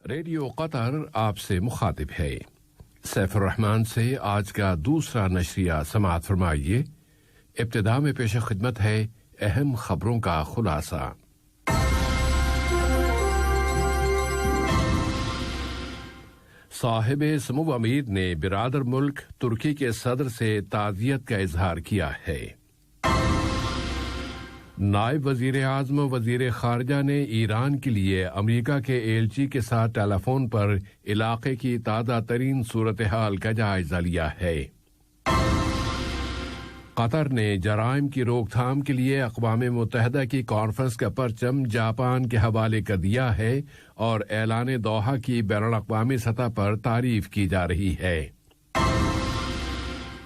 Radio قطر آپ سے مخاطب ہے۔ سیف الرحمان سے آج کا دوسرا نشریہ سماعت فرمائیے۔ ابتدا میں پیش خدمت ہے اہم خبروں کا خلاصہ۔ صاحب سمو امیر نے برادر ملک ترکی کے صدر سے تعزیت کا اظہار کیا ہے۔ نائب وزیر اعظم و وزیر خارجہ نے ایران کے لیے امریکہ کے ایلچی کے ساتھ ٹیلی فون پر علاقے کی تازہ ترین صورتحال کا جائزہ لیا ہے۔ قطر نے جرائم کی روک تھام کے لیے اقوام متحدہ کی کانفرنس کا پرچم جاپان کے حوالے کر دیا ہے اور اعلان دوحہ کی بین الاقوامی سطح پر تعریف کی جا رہی ہے۔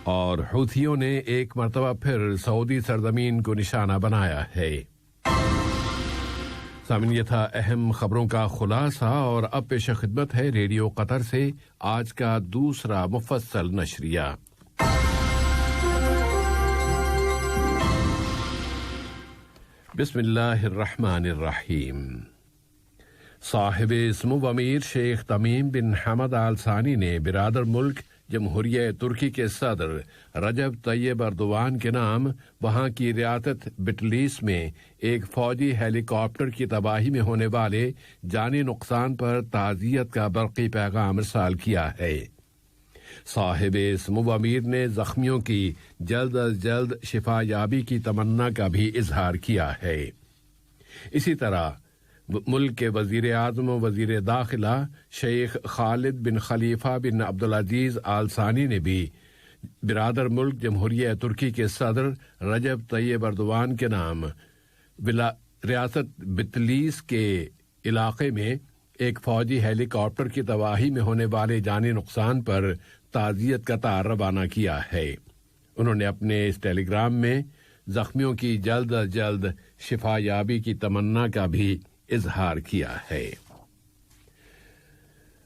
اور حوثیوں نے ایک مرتبہ پھر سعودی سرزمین کو نشانہ بنایا ہے۔ سامعین، یہ تھا اہم خبروں کا خلاصہ، اور اب پیش خدمت ہے ریڈیو قطر سے آج کا دوسرا مفصل نشریہ۔ بسم اللہ الرحمن الرحیم۔ صاحب سمو امیر شیخ تمیم بن حمد آل ثانی نے برادر ملک جمہوریہ ترکی کے صدر رجب طیب اردوان کے نام وہاں کی ریاست بٹلیس میں ایک فوجی ہیلی کاپٹر کی تباہی میں ہونے والے جانی نقصان پر تعزیت کا برقی پیغام ارسال کیا ہے۔ صاحب سمو امیر نے زخمیوں کی جلد از جلد شفا یابی کی تمنا کا بھی اظہار کیا ہے۔ اسی طرح ملک کے وزیر اعظم و وزیر داخلہ شیخ خالد بن خلیفہ بن عبدالعزیز آل ثانی نے بھی برادر ملک جمہوریہ ترکی کے صدر رجب طیب اردوان کے نام ریاست بتلیس کے علاقے میں ایک فوجی ہیلی کاپٹر کی تباہی میں ہونے والے جانی نقصان پر تعزیت کا تار روانہ کیا ہے۔ انہوں نے اپنے اس ٹیلی گرام میں زخمیوں کی جلد از جلد شفا یابی کی تمنا کا بھی اظہار کیا ہے۔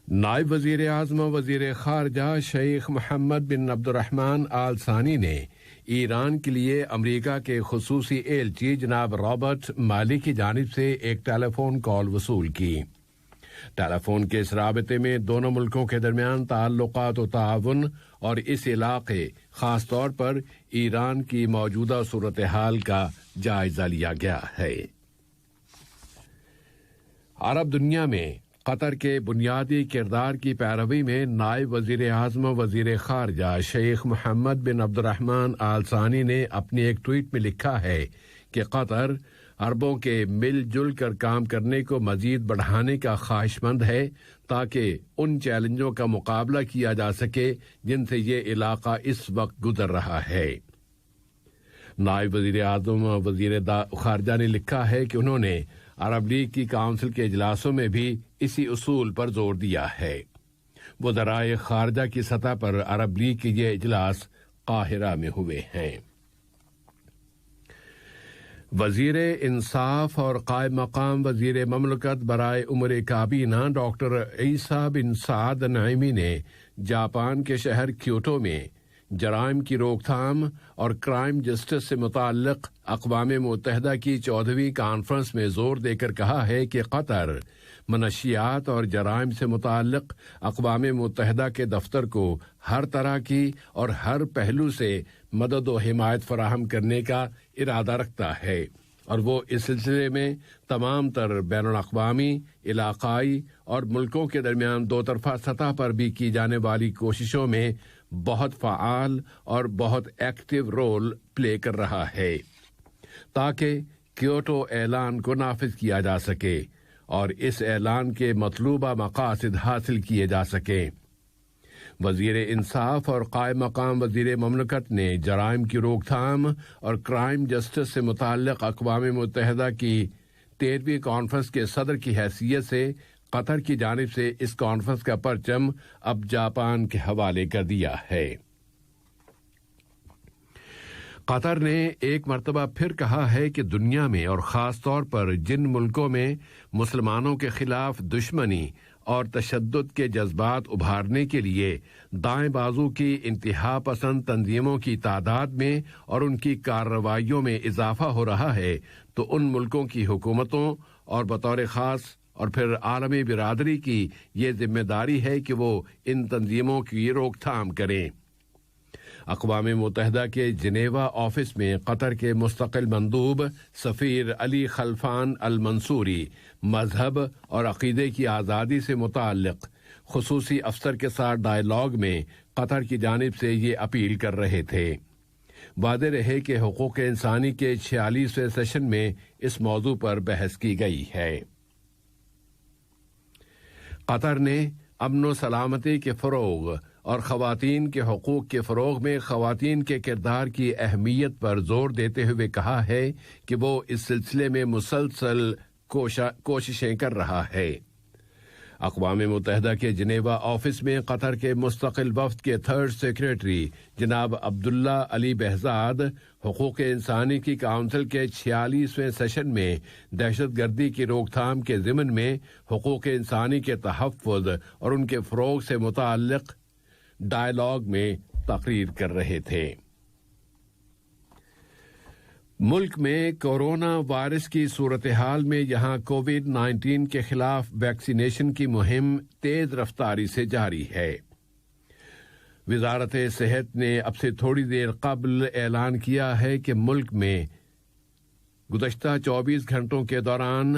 نائب وزیر اعظم و وزیر خارجہ شیخ محمد بن عبد الرحمن آل ثانی نے ایران کے لیے امریکہ کے خصوصی ایلچی جناب رابرٹ مالی کی جانب سے ایک ٹیلی فون کال وصول کی۔ ٹیلی فون کے اس رابطے میں دونوں ملکوں کے درمیان تعلقات و تعاون اور اس علاقے خاص طور پر ایران کی موجودہ صورتحال کا جائزہ لیا گیا ہے۔ عرب دنیا میں قطر کے بنیادی کردار کی پیروی میں نائب وزیر اعظم و وزیر خارجہ شیخ محمد بن عبد الرحمن آل ثانی نے اپنی ایک ٹویٹ میں لکھا ہے کہ قطر عربوں کے مل جل کر کام کرنے کو مزید بڑھانے کا خواہش مند ہے تاکہ ان چیلنجوں کا مقابلہ کیا جا سکے جن سے یہ علاقہ اس وقت گزر رہا ہے۔ نائب وزیر اعظم و وزیر خارجہ نے لکھا ہے کہ انہوں نے عرب لیگ کی کونسل کے اجلاسوں میں بھی اسی اصول پر زور دیا ہے۔ وزراء خارجہ کی سطح پر عرب لیگ کے یہ اجلاس قاہرہ میں ہوئے ہیں۔ وزیر انصاف اور قائم مقام وزیر مملکت برائے امور کابینہ ڈاکٹر عیسیٰ بن سعد نعیمی نے جاپان کے شہر کیوٹو میں جرائم کی روک تھام اور کرائم جسٹس سے متعلق اقوام متحدہ کی 14ویں کانفرنس میں زور دے کر کہا ہے کہ قطر منشیات اور جرائم سے متعلق اقوام متحدہ کے دفتر کو ہر طرح کی اور ہر پہلو سے مدد و حمایت فراہم کرنے کا ارادہ رکھتا ہے، اور وہ اس سلسلے میں تمام تر بین الاقوامی، علاقائی اور ملکوں کے درمیان دو طرفہ سطح پر بھی کی جانے والی کوششوں میں بہت فعال اور بہت ایکٹیو رول پلے کر رہا ہے تاکہ کیوٹو اعلان کو نافذ کیا جا سکے اور اس اعلان کے مطلوبہ مقاصد حاصل کیے جا سکیں۔ وزیر انصاف اور قائم مقام وزیر مملکت نے جرائم کی روک تھام اور کرائم جسٹس سے متعلق اقوام متحدہ کی 13ویں کانفرنس کے صدر کی حیثیت سے قطر کی جانب سے اس کانفرنس کا پرچم اب جاپان کے حوالے کر دیا ہے۔ قطر نے ایک مرتبہ پھر کہا ہے کہ دنیا میں اور خاص طور پر جن ملکوں میں مسلمانوں کے خلاف دشمنی اور تشدد کے جذبات ابھارنے کے لیے دائیں بازو کی انتہا پسند تنظیموں کی تعداد میں اور ان کی کارروائیوں میں اضافہ ہو رہا ہے، تو ان ملکوں کی حکومتوں اور بطور خاص اور پھر عالمی برادری کی یہ ذمہ داری ہے کہ وہ ان تنظیموں کی روک تھام کریں۔ اقوام متحدہ کے جنیوا آفس میں قطر کے مستقل مندوب سفیر علی خلفان المنصوری مذہب اور عقیدے کی آزادی سے متعلق خصوصی افسر کے ساتھ ڈائیلاگ میں قطر کی جانب سے یہ اپیل کر رہے تھے۔ واضح رہے کہ حقوق انسانی کے 46ویں سیشن میں اس موضوع پر بحث کی گئی ہے۔ قطر نے امن و سلامتی کے فروغ اور خواتین کے حقوق کے فروغ میں خواتین کے کردار کی اہمیت پر زور دیتے ہوئے کہا ہے کہ وہ اس سلسلے میں مسلسل کوششیں کر رہا ہے۔ اقوام متحدہ کے جنیوا آفس میں قطر کے مستقل وفد کے تھرڈ سیکریٹری جناب عبداللہ علی بہزاد حقوق انسانی کی کونسل کے 46ویں سیشن میں دہشت گردی کی روک تھام کے ضمن میں حقوق انسانی کے تحفظ اور ان کے فروغ سے متعلق ڈائیلاگ میں تقریر کر رہے تھے۔ ملک میں کورونا وائرس کی صورتحال میں یہاں کووڈ-19 کے خلاف ویکسینیشن کی مہم تیز رفتاری سے جاری ہے۔ وزارت صحت نے اب سے تھوڑی دیر قبل اعلان کیا ہے کہ ملک میں گزشتہ 24 گھنٹوں کے دوران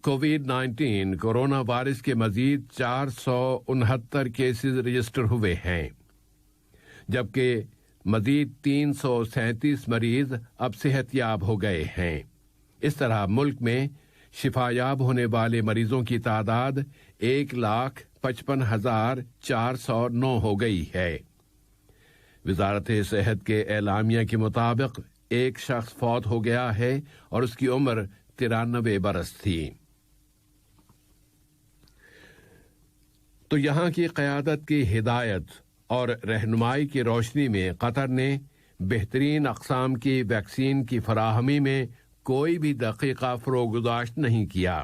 کووڈ-19 کورونا وائرس کے مزید 469 کیسز رجسٹر ہوئے ہیں، جبکہ مزید 337 مریض اب صحت یاب ہو گئے ہیں۔ اس طرح ملک میں شفا یاب ہونے والے مریضوں کی تعداد 1,55,409 ہو گئی ہے۔ وزارت صحت کے اعلامیہ کے مطابق ایک شخص فوت ہو گیا ہے اور اس کی عمر 93 برس تھی۔ تو یہاں کی قیادت کی ہدایت اور رہنمائی کی روشنی میں قطر نے بہترین اقسام کی ویکسین کی فراہمی میں کوئی بھی دقیقہ فروگزاشت نہیں کیا،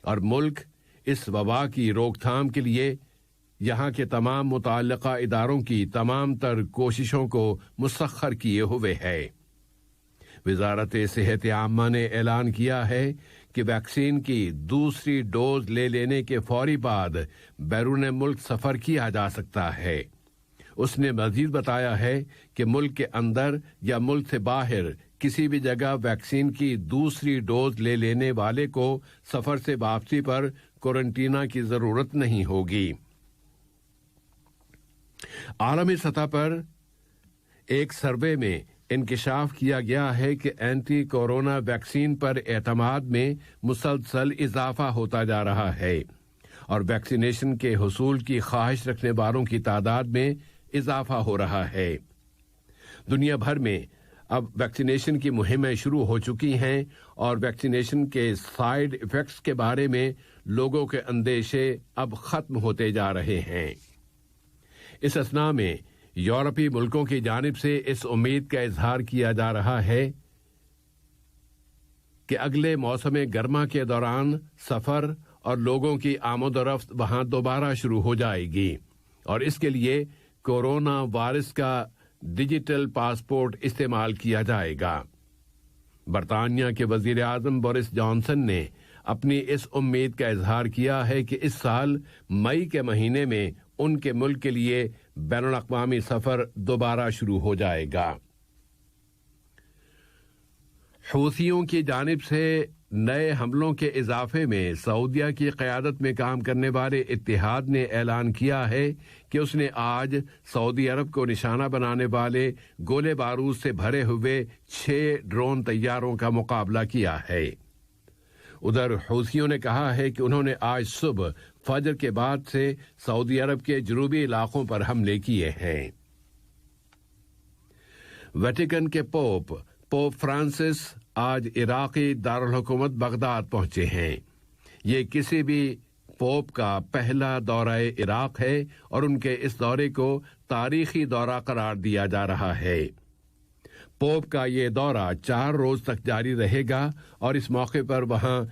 اور ملک اس وبا کی روک تھام کے لیے یہاں کے تمام متعلقہ اداروں کی تمام تر کوششوں کو مسخر کیے ہوئے ہے۔ وزارت صحت عامہ نے اعلان کیا ہے کہ ویکسین کی دوسری ڈوز لے لینے کے فوری بعد بیرون ملک سفر کیا جا سکتا ہے۔ اس نے مزید بتایا ہے کہ ملک کے اندر یا ملک سے باہر کسی بھی جگہ ویکسین کی دوسری ڈوز لے لینے والے کو سفر سے واپسی پر کوارنٹینا کی ضرورت نہیں ہوگی۔ عالمی سطح پر ایک سروے میں انکشاف کیا گیا ہے کہ اینٹی کورونا ویکسین پر اعتماد میں مسلسل اضافہ ہوتا جا رہا ہے، اور ویکسینیشن کے حصول کی خواہش رکھنے والوں کی تعداد میں اضافہ ہو رہا ہے۔ دنیا بھر میں اب ویکسینیشن کی مہمیں شروع ہو چکی ہیں، اور ویکسینیشن کے سائیڈ ایفیکٹس کے بارے میں لوگوں کے اندیشے اب ختم ہوتے جا رہے ہیں۔ اس اثناء میں یورپی ملکوں کی جانب سے اس امید کا اظہار کیا جا رہا ہے کہ اگلے موسم گرما کے دوران سفر اور لوگوں کی آمد و رفت وہاں دوبارہ شروع ہو جائے گی، اور اس کے لیے کورونا وائرس کا ڈیجیٹل پاسپورٹ استعمال کیا جائے گا۔ برطانیہ کے وزیر اعظم بورس جانسن نے اپنی اس امید کا اظہار کیا ہے کہ اس سال مئی کے مہینے میں ان کے ملک کے لیے بین الاقوامی سفر دوبارہ شروع ہو جائے گا۔ حوثیوں کی جانب سے نئے حملوں کے اضافے میں سعودیہ کی قیادت میں کام کرنے والے اتحاد نے اعلان کیا ہے کہ اس نے آج سعودی عرب کو نشانہ بنانے والے گولے بارود سے بھرے ہوئے 6 ڈرون طیاروں کا مقابلہ کیا ہے۔ ادھر حوثیوں نے کہا ہے کہ انہوں نے آج صبح فجر کے بعد سے سعودی عرب کے جنوبی علاقوں پر حملے کیے ہیں۔ ویٹیکن کے پوپ فرانسس آج عراقی دارالحکومت بغداد پہنچے ہیں۔ یہ کسی بھی پوپ کا پہلا دورہ عراق ہے، اور ان کے اس دورے کو تاریخی دورہ قرار دیا جا رہا ہے۔ پوپ کا یہ دورہ 4 روز تک جاری رہے گا، اور اس موقع پر وہاں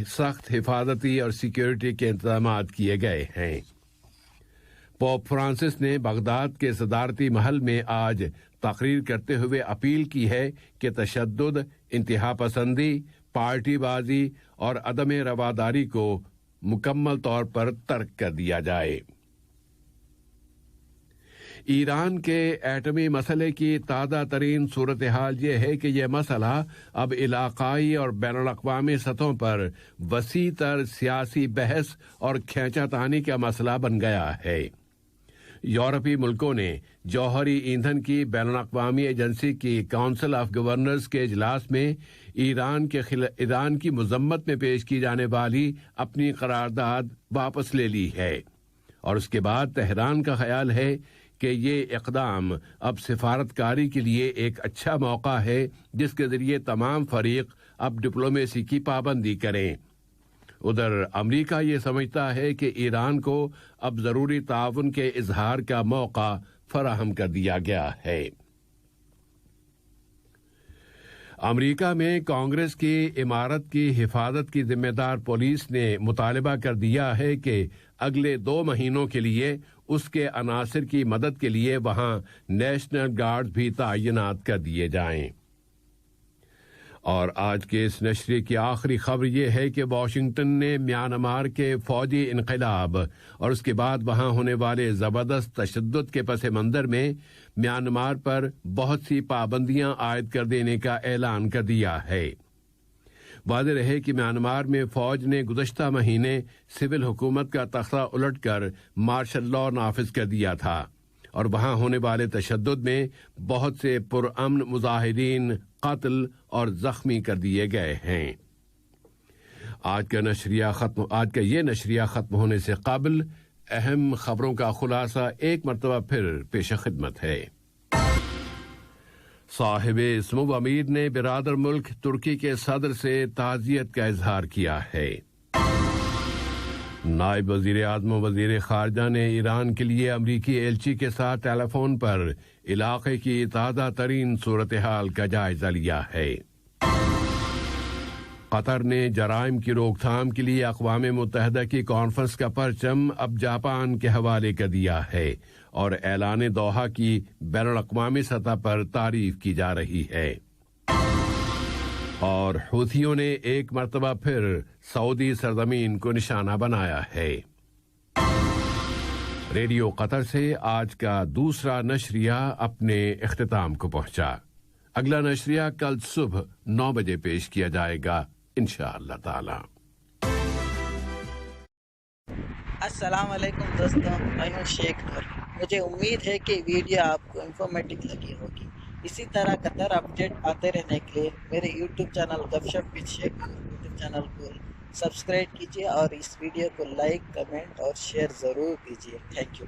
سخت حفاظتی اور سیکیورٹی کے انتظامات کیے گئے ہیں۔ پوپ فرانسس نے بغداد کے صدارتی محل میں آج تقریر کرتے ہوئے اپیل کی ہے کہ تشدد، انتہا پسندی، پارٹی بازی اور عدم رواداری کو مکمل طور پر ترک کر دیا جائے۔ ایران کے ایٹمی مسئلے کی تازہ ترین صورتحال یہ ہے کہ یہ مسئلہ اب علاقائی اور بین الاقوامی سطحوں پر وسیع تر سیاسی بحث اور کھینچا تانی کا مسئلہ بن گیا ہے۔ یورپی ملکوں نے جوہری ایندھن کی بین الاقوامی ایجنسی کی کونسل آف گورنرز کے اجلاس میں ایران کی مذمت میں پیش کی جانے والی اپنی قرارداد واپس لے لی ہے، اور اس کے بعد تہران کا خیال ہے کہ یہ اقدام اب سفارتکاری کے لیے ایک اچھا موقع ہے جس کے ذریعے تمام فریق اب ڈپلومیسی کی پابندی کریں۔ ادھر امریکہ یہ سمجھتا ہے کہ ایران کو اب ضروری تعاون کے اظہار کا موقع فراہم کر دیا گیا ہے۔ امریکہ میں کانگریس کی عمارت کی حفاظت کی ذمہ دار پولیس نے مطالبہ کر دیا ہے کہ اگلے 2 مہینوں کے لیے اس کے عناصر کی مدد کے لیے وہاں نیشنل گارڈ بھی تعینات کر دیے جائیں۔ اور آج کے اس نشریے کی آخری خبر یہ ہے کہ واشنگٹن نے میانمار کے فوجی انقلاب اور اس کے بعد وہاں ہونے والے زبردست تشدد کے پس منظر میں میانمار پر بہت سی پابندیاں عائد کر دینے کا اعلان کر دیا ہے۔ واضح رہے کہ میانمار میں فوج نے گزشتہ مہینے سول حکومت کا تختہ الٹ کر مارشل لا نافذ کر دیا تھا، اور وہاں ہونے والے تشدد میں بہت سے پرامن مظاہرین قتل اور زخمی کر دیے گئے ہیں۔ آج کا یہ نشریہ ختم ہونے سے قبل اہم خبروں کا خلاصہ ایک مرتبہ پھر پیش خدمت ہے۔ صاحب اسمو امیر نے برادر ملک ترکی کے صدر سے تعزیت کا اظہار کیا ہے۔ نائب وزیر اعظم و وزیر خارجہ نے ایران کے لیے امریکی ایلچی کے ساتھ ٹیلی فون پر علاقے کی تازہ ترین صورتحال کا جائزہ لیا ہے۔ قطر نے جرائم کی روک تھام کے لیے اقوام متحدہ کی کانفرنس کا پرچم اب جاپان کے حوالے کر دیا ہے، اور اعلان دوحہ کی بین الاقوامی سطح پر تعریف کی جا رہی ہے۔ اور حوثیوں نے ایک مرتبہ پھر سعودی سرزمین کو نشانہ بنایا ہے۔ ریڈیو قطر سے آج کا دوسرا نشریہ اپنے اختتام کو پہنچا۔ اگلا نشریہ کل صبح 9 بجے پیش کیا جائے گا انشاءاللہ تعالی۔ السلام علیکم دوستوں، میں ہوں شیخ نور۔ مجھے امید ہے کہ ویڈیو آپ کو انفارمیٹو لگی ہوگی۔ اسی طرح قطر اپڈیٹ آتے رہنے کے لیے میرے یوٹیوب چینل گپ ship with Sheikh Noor YouTube channel کو سبسکرائب کیجیے، اور اس ویڈیو کو لائک، کمنٹ اور شیئر ضرور کیجیے۔ Thank you.